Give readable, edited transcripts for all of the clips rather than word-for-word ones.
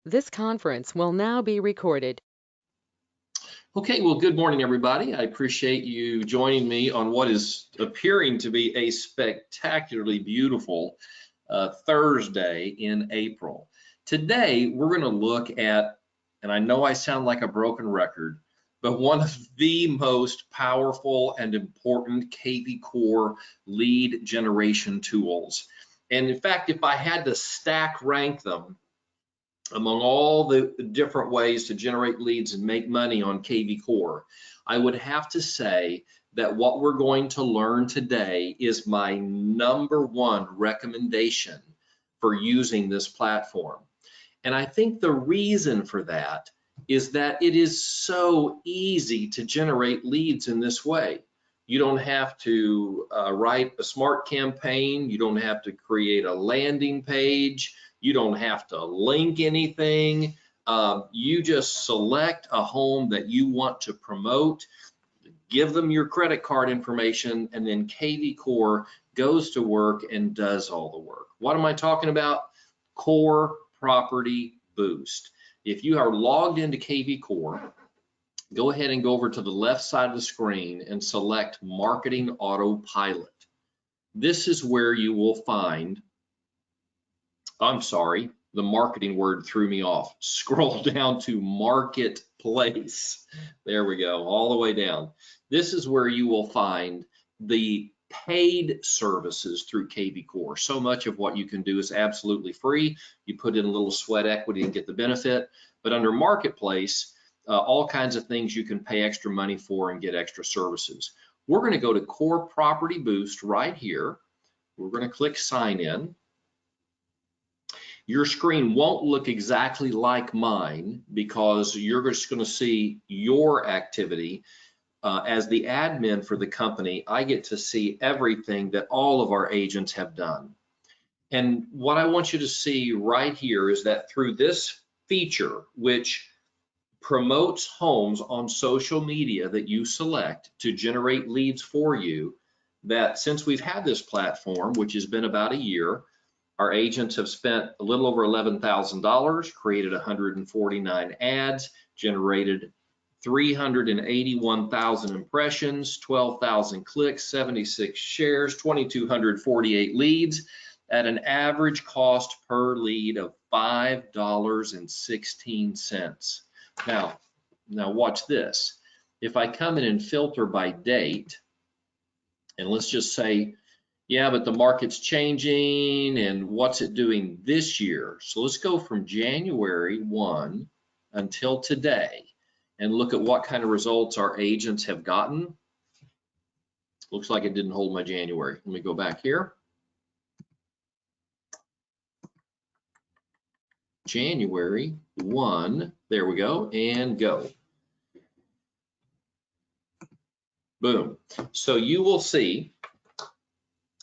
This conference will now be recorded. Okay, well, good morning, everybody. I appreciate you joining me on what is appearing to be a spectacularly beautiful Thursday in April. Today, we're going to look at, and I know I sound like a broken record, but one of the most powerful and important kvCORE lead generation tools. And in fact, if I had to stack rank them, among all the different ways to generate leads and make money on kvCORE, I would have to say that what we're going to learn today is my #1 recommendation for using this platform. And I think the reason for that is that it is so easy to generate leads in this way. You don't have to write a smart campaign. You don't have to create a landing page. You don't have to link anything. You just select a home that you want to promote, give them your credit card information, and then kvCORE goes to work and does all the work. What am I talking about? Core Property Boost. If you are logged into kvCORE, go ahead and go over to the left side of the screen and select Marketing Autopilot. This is where you will find, I'm sorry, the marketing word threw me off. Scroll down to Marketplace. There we go, all the way down. This is where you will find the paid services through kvCORE. So much of what you can do is absolutely free. You put in a little sweat equity and get the benefit. But under Marketplace, all kinds of things you can pay extra money for and get extra services. We're going to go to Core Property Boost right here. We're going to click Sign In. Your screen won't look exactly like mine because you're just going to see your activity. As the admin for the company, I get to see everything that all of our agents have done. And what I want you to see right here is that through this feature, which promotes homes on social media that you select to generate leads for you, that since we've had this platform, which has been about a year, our agents have spent a little over $11,000, created 149 ads, generated 381,000 impressions, 12,000 clicks, 76 shares, 2,248 leads at an average cost per lead of $5.16. Now watch this. If I come in and filter by date, and let's just say, yeah, but the market's changing and what's it doing this year? So let's go from January 1 until today and look at what kind of results our agents have gotten. Looks like it didn't hold my January. Let me go back here. January 1, there we go, and go. Boom. So you will see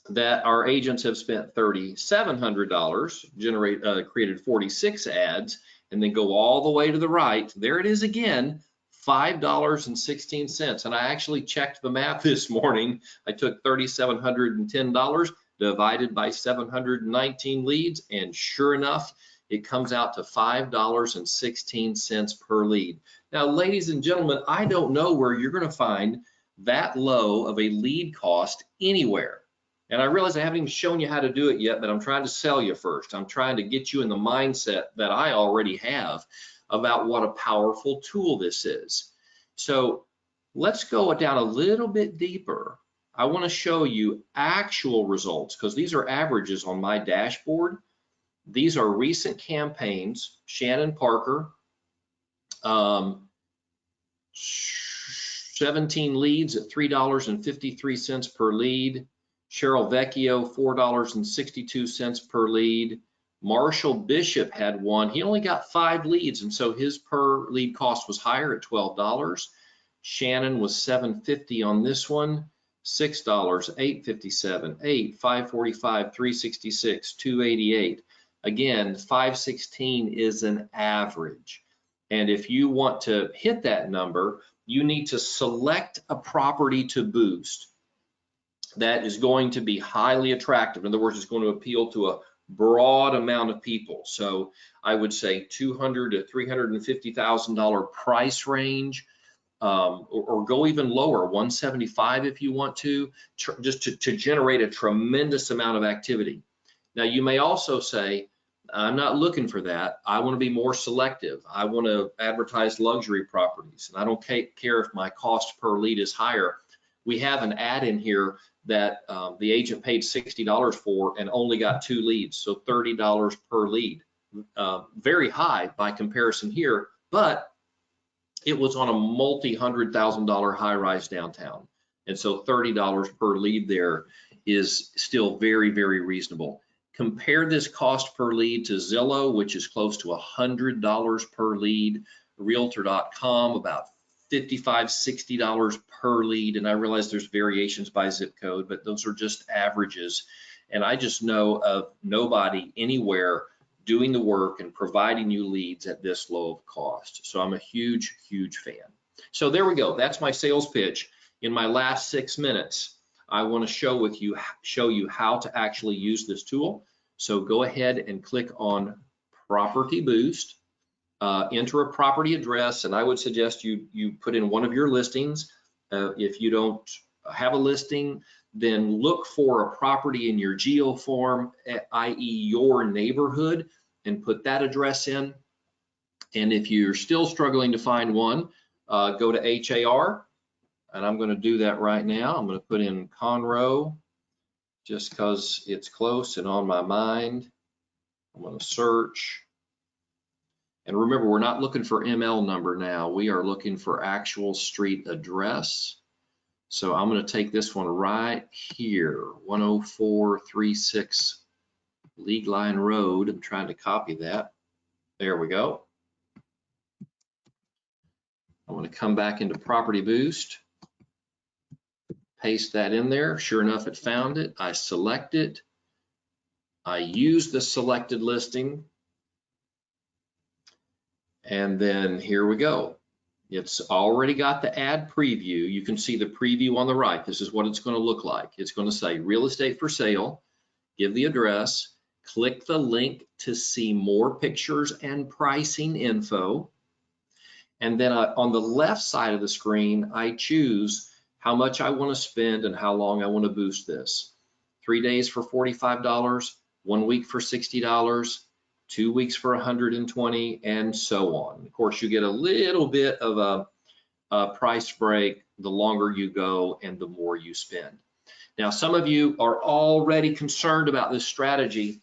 that our agents have spent $3,700, created 46 ads, and then go all the way to the right. There it is again, $5.16. And I actually checked the math this morning. I took $3,710 divided by 719 leads, and sure enough, it comes out to $5.16 per lead. Now, ladies and gentlemen, I don't know where you're going to find that low of a lead cost anywhere. And I realize I haven't even shown you how to do it yet, but I'm trying to sell you first. I'm trying to get you in the mindset that I already have about what a powerful tool this is. So let's go down a little bit deeper. I want to show you actual results because these are averages on my dashboard. These are recent campaigns. Shannon Parker, 17 leads at $3.53 per lead. Cheryl Vecchio, $4.62 per lead. Marshall Bishop had one. He only got 5 leads, and so his per lead cost was higher at $12. Shannon was $7.50 on this one. $6, $8.57, $8, $5.45, $3.66, $2.88. Again, $5.16 is an average. And if you want to hit that number, you need to select a property to boost that is going to be highly attractive. In other words, it's going to appeal to a broad amount of people. So I would say $200,000 to $350,000 price range, or go even lower, 175 if you want to, just to generate a tremendous amount of activity. Now you may also say, I'm not looking for that. I want to be more selective. I want to advertise luxury properties, and I don't care if my cost per lead is higher. We have an ad in here that the agent paid $60 for and only got 2 leads, so $30 per lead. Very high by comparison here, but it was on a multi-$100,000 high-rise downtown. And so $30 per lead there is still very, very reasonable. Compare this cost per lead to Zillow, which is close to $100 per lead, Realtor.com, about $55, $60 per lead. And I realize there's variations by zip code, but those are just averages. And I just know of nobody anywhere doing the work and providing you leads at this low of cost. So I'm a huge, huge fan. So there we go. That's my sales pitch. In my last 6 minutes, I want to show you how to actually use this tool. So go ahead and click on Property Boost, enter a property address, and I would suggest you put in one of your listings. If you don't have a listing, then look for a property in your geoform, i.e. your neighborhood, and put that address in. And if you're still struggling to find one, go to HAR, and I'm going to do that right now. I'm going to put in Conroe just because it's close and on my mind. I'm going to search. And remember, we're not looking for ML number now. We are looking for actual street address. So I'm going to take this one right here, 10436 League Line Road. I'm trying to copy that. There we go. I'm going to come back into Property Boost, paste that in there. Sure enough, it found it. I select it. I use the selected listing. And then here we go. It's already got the ad preview. You can see the preview on the right. This is what it's going to look like. It's going to say real estate for sale, give the address, click the link to see more pictures and pricing info. And then on the left side of the screen, I choose how much I want to spend and how long I want to boost this. 3 days for $45, 1 week for $60, 2 weeks for $120, and so on. Of course, you get a little bit of a price break the longer you go and the more you spend. Now, some of you are already concerned about this strategy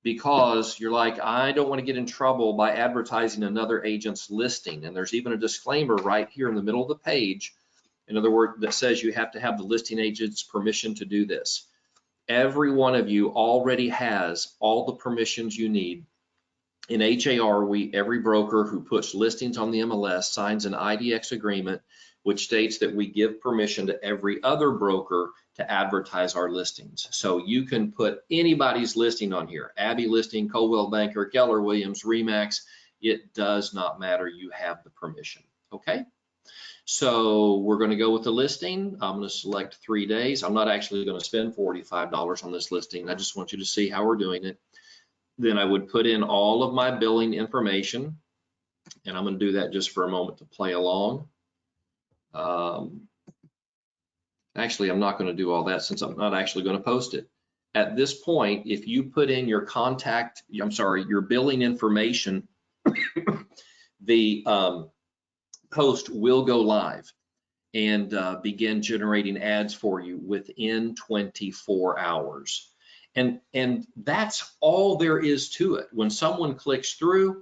because you're like, I don't want to get in trouble by advertising another agent's listing. And there's even a disclaimer right here in the middle of the page, in other words, that says you have to have the listing agent's permission to do this. Every one of you already has all the permissions you need. In HAR, every broker who puts listings on the MLS signs an IDX agreement, which states that we give permission to every other broker to advertise our listings. So you can put anybody's listing on here, Abby listing, Coldwell Banker, Keller Williams, RE/MAX, it does not matter, you have the permission, okay? So we're gonna go with the listing. I'm gonna select 3 days. I'm not actually gonna spend $45 on this listing. I just want you to see how we're doing it. Then I would put in all of my billing information, and I'm going to do that just for a moment to play along. Actually, I'm not going to do all that since I'm not actually going to post it. At this point, if you put in your your billing information, the post will go live and begin generating ads for you within 24 hours. And that's all there is to it. When someone clicks through,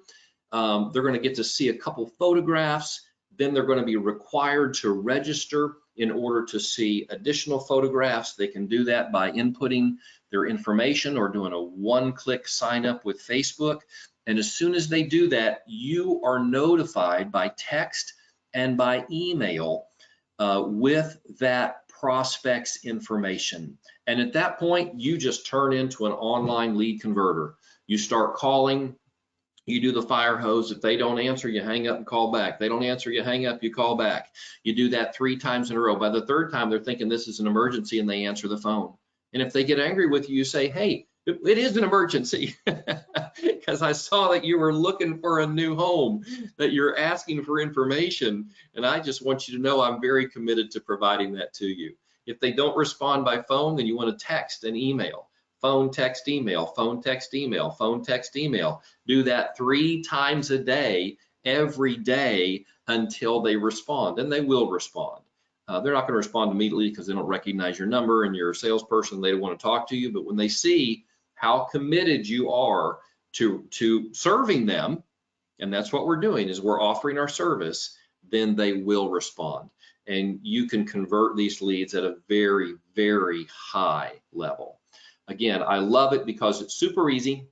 they're going to get to see a couple photographs. Then they're going to be required to register in order to see additional photographs. They can do that by inputting their information or doing a one-click sign up with Facebook. And as soon as they do that, you are notified by text and by email with that prospect's information. And at that point, you just turn into an online lead converter. You start calling, you do the fire hose. If they don't answer, you hang up and call back. They don't answer, you hang up, you call back. You do that 3 times in a row. By the 3rd time, they're thinking this is an emergency and they answer the phone. And if they get angry with you, you say, hey, It is an emergency because I saw that you were looking for a new home, that you're asking for information, and I just want you to know I'm very committed to providing that to you. If they don't respond by phone, then you want to text and email. Phone, text, email, phone, text, email, phone, text, email. Do that 3 times a day, every day, until they respond, and they will respond. They're not going to respond immediately because they don't recognize your number and you're a salesperson. They don't want to talk to you, but when they see how committed you are to serving them, and that's what we're doing, is we're offering our service, then they will respond. And you can convert these leads at a very, very high level. Again, I love it because it's super easy.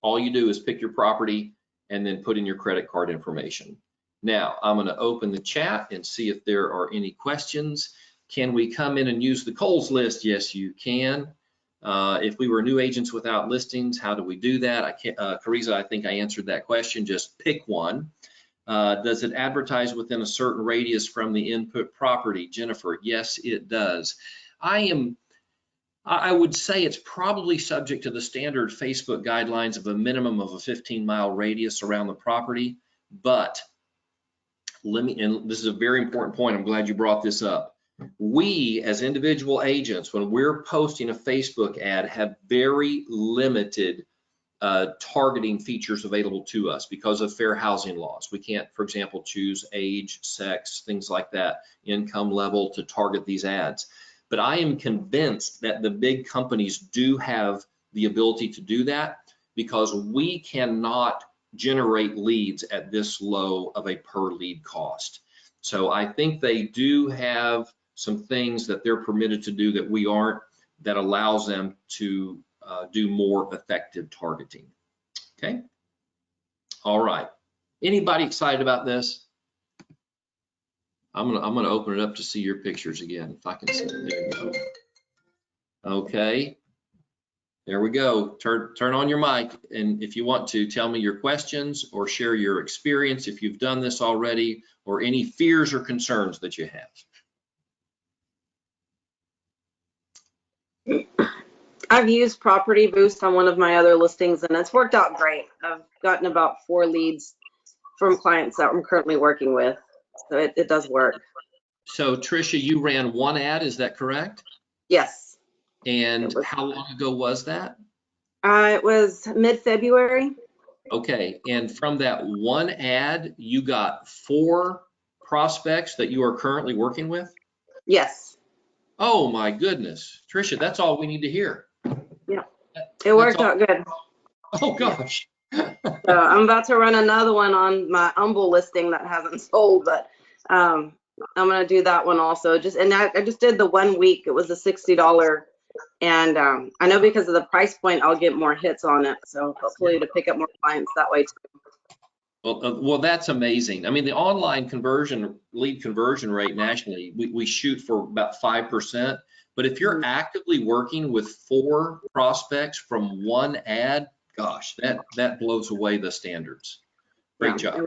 All you do is pick your property and then put in your credit card information. Now, I'm going to open the chat and see if there are any questions. Can we come in and use the Kohl's list? Yes, you can. If we were new agents without listings, how do we do that? Carissa, I think I answered that question. Just pick one. Does it advertise within a certain radius from the input property? Jennifer, yes, it does. I would say it's probably subject to the standard Facebook guidelines of a minimum of a 15-mile radius around the property, but and this is a very important point, I'm glad you brought this up. We, as individual agents, when we're posting a Facebook ad, have very limited targeting features available to us because of fair housing laws. We can't, for example, choose age, sex, things like that, income level to target these ads. But I am convinced that the big companies do have the ability to do that because we cannot generate leads at this low of a per lead cost. So I think they do have some things that they're permitted to do that we aren't, that allows them to do more effective targeting. Okay. All right. Anybody excited about this? I'm gonna open it up to see your pictures again, if I can see it. There you go. Okay. There we go. Turn on your mic, and if you want to, tell me your questions or share your experience if you've done this already, or any fears or concerns that you have. I've used Property Boost on one of my other listings, and it's worked out great. I've gotten about 4 leads from clients that I'm currently working with, so it does work. So Tricia, you ran one ad, is that correct? Yes. And how long ago was that? It was mid-February. Okay, and from that one ad, you got 4 prospects that you are currently working with? Yes. Oh my goodness, Tricia, that's all we need to hear. Yeah, it worked out good. Oh gosh. So I'm about to run another one on my Humble listing that hasn't sold, but I'm gonna do that one also. I just did the 1 week. It was a $60. And I know because of the price point, I'll get more hits on it. So hopefully to pick up more clients that way too. Well, that's amazing. I mean, the online lead conversion rate nationally, we shoot for about 5%. But if you're actively working with 4 prospects from one ad, gosh, that blows away the standards. Great job.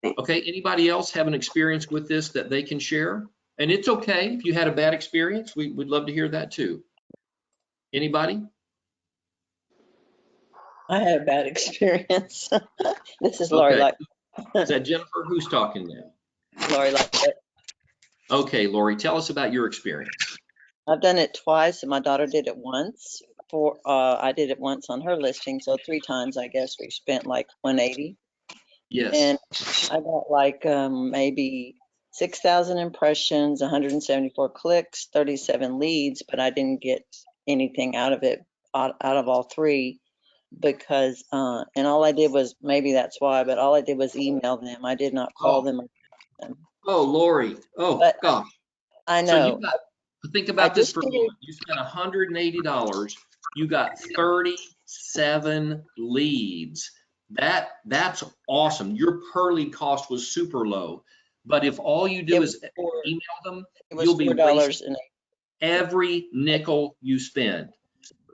Okay, anybody else have an experience with this that they can share? And it's okay if you had a bad experience. We'd love to hear that too. Anybody? I had a bad experience. This is Lori. Okay. Is that Jennifer? Who's talking now? Lori Lightfoot. Okay, Lori, tell us about your experience. I've done it twice, and my daughter did it once. I did it once on her listing, so 3 times. I guess we spent like $180. Yes. And I got like maybe 6,000 impressions, 174 clicks, 37 leads, but I didn't get anything out of it, out of all 3, because and all I did was, maybe that's why, but all I did was email them. I did not call them. Oh, Lori. Oh, but gosh. I So know. think about this for a moment. You spent $180. You got 37 leads. That's awesome. Your per lead cost was super low. But if all you do is email them, you'll be wasting every nickel you spend.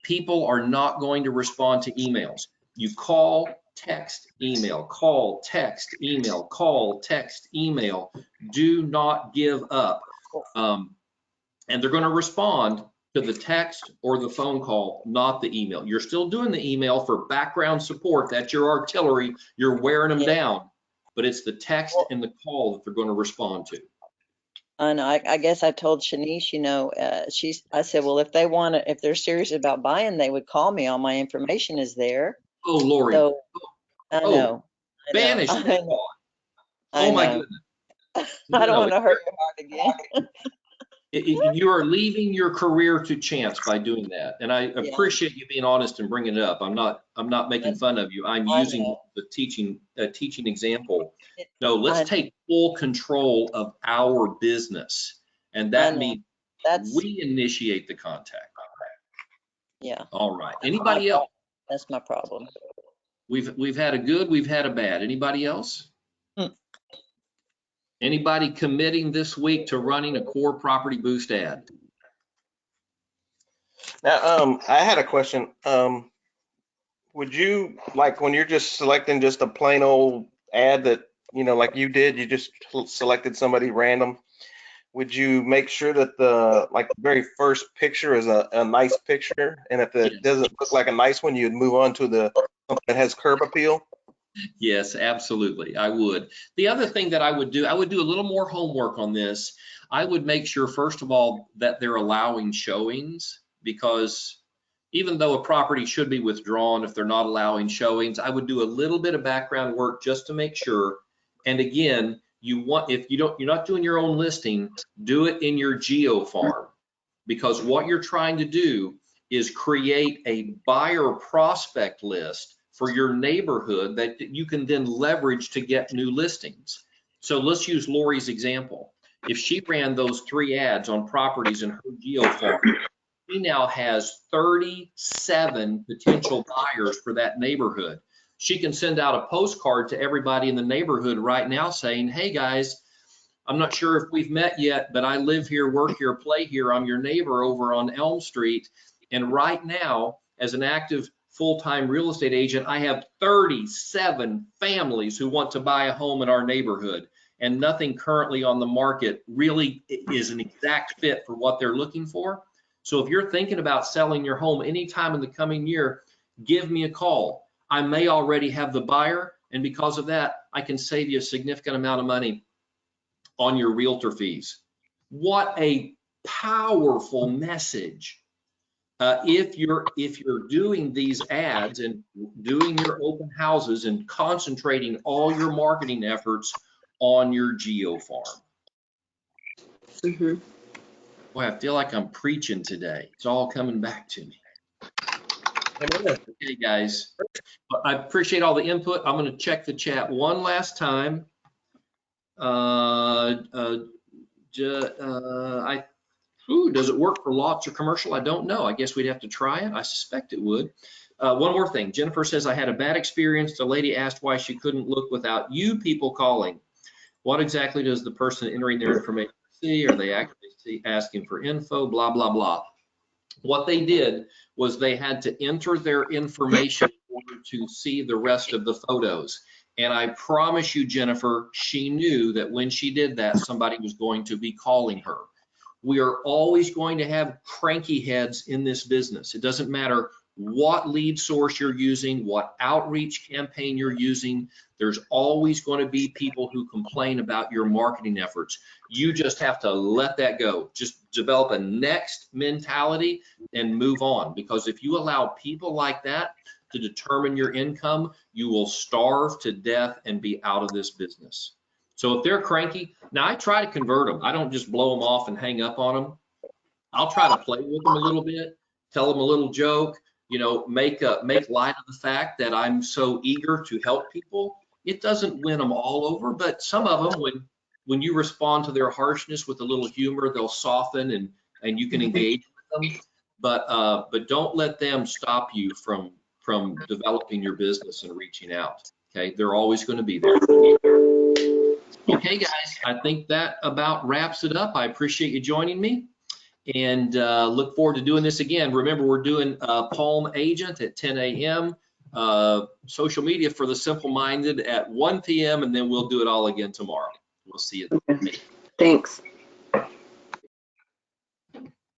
People are not going to respond to emails. You call, text, email, call, text, email, call, text, email. Do not give up. And they're going to respond, to the text or the phone call, not the email. You're still doing the email for background support. That's your artillery. You're wearing them down, but it's the text and the call that they're going to respond to. And I guess I told Shanice, you know, I said, well, if they want to, if they're serious about buying, they would call me. All my information is there. Oh, Lori. So I Oh, know. banish I that know. thought. I Oh my know. goodness. I don't No, want to hurt your heart again. you are leaving your career to chance by doing that. And I appreciate you being honest and bringing it up. I'm not making fun of you. I'm using the teaching example. No, let's take full control of our business. And that means we initiate the contact. Yeah. All right. Anybody else? That's my problem. We've had a good, we've had a bad. Anybody else? Anybody committing this week to running a core property boost ad? Now, I had a question. Would you, like, when you're just selecting just a plain old ad that, you know, like you did, you just selected somebody random, would you make sure that the very first picture is a nice picture, and if it doesn't look like a nice one, you'd move on to the something that has curb appeal? Yes, absolutely. I would. The other thing that I would do a little more homework on this. I would make sure, first of all, that they're allowing showings, because even though a property should be withdrawn if they're not allowing showings, I would do a little bit of background work just to make sure. And again, if you're not doing your own listing, do it in your GeoFarm, because what you're trying to do is create a buyer prospect list for your neighborhood that you can then leverage to get new listings. So let's use Lori's example. If she ran those 3 ads on properties in her GeoFarm, she now has 37 potential buyers for that neighborhood. She can send out a postcard to everybody in the neighborhood right now saying, hey guys, I'm not sure if we've met yet, but I live here, work here, play here. I'm your neighbor over on Elm Street. And right now, as an active full-time real estate agent, I have 37 families who want to buy a home in our neighborhood, and nothing currently on the market really is an exact fit for what they're looking for. So if you're thinking about selling your home anytime in the coming year, give me a call. I may already have the buyer, and because of that, I can save you a significant amount of money on your realtor fees. What a powerful message. If you're doing these ads and doing your open houses and concentrating all your marketing efforts on your GeoFarm. Boy, I feel like I'm preaching today. It's all coming back to me. Okay, guys, I appreciate all the input. I'm going to check the chat one last time. Does it work for lots or commercial? I don't know. I guess we'd have to try it. I suspect it would. One more thing. Jennifer says, I had a bad experience. The lady asked why she couldn't look without you people calling. What exactly does the person entering their information see? Are they actually asking for info? Blah, blah, blah. What they did was they had to enter their information in order to see the rest of the photos. And I promise you, Jennifer, she knew that when she did that, somebody was going to be calling her. We are always going to have cranky heads in this business. It doesn't matter what lead source you're using, what outreach campaign you're using. There's always going to be people who complain about your marketing efforts. You just have to let that go. Just develop a next mentality and move on. Because if you allow people like that to determine your income, you will starve to death and be out of this business. So if they're cranky, now I try to convert them. I don't just blow them off and hang up on them. I'll try to play with them a little bit, tell them a little joke, you know, make light of the fact that I'm so eager to help people. It doesn't win them all over, but some of them, when you respond to their harshness with a little humor, they'll soften and you can engage with them. But don't let them stop you from developing your business and reaching out. Okay, they're always going to be there. Okay, guys, I think that about wraps it up. I appreciate you joining me, and look forward to doing this again. Remember, we're doing Palm Agent at 10 a.m., social media for the simple-minded at 1 p.m., and then we'll do it all again tomorrow. We'll see you then. Thanks.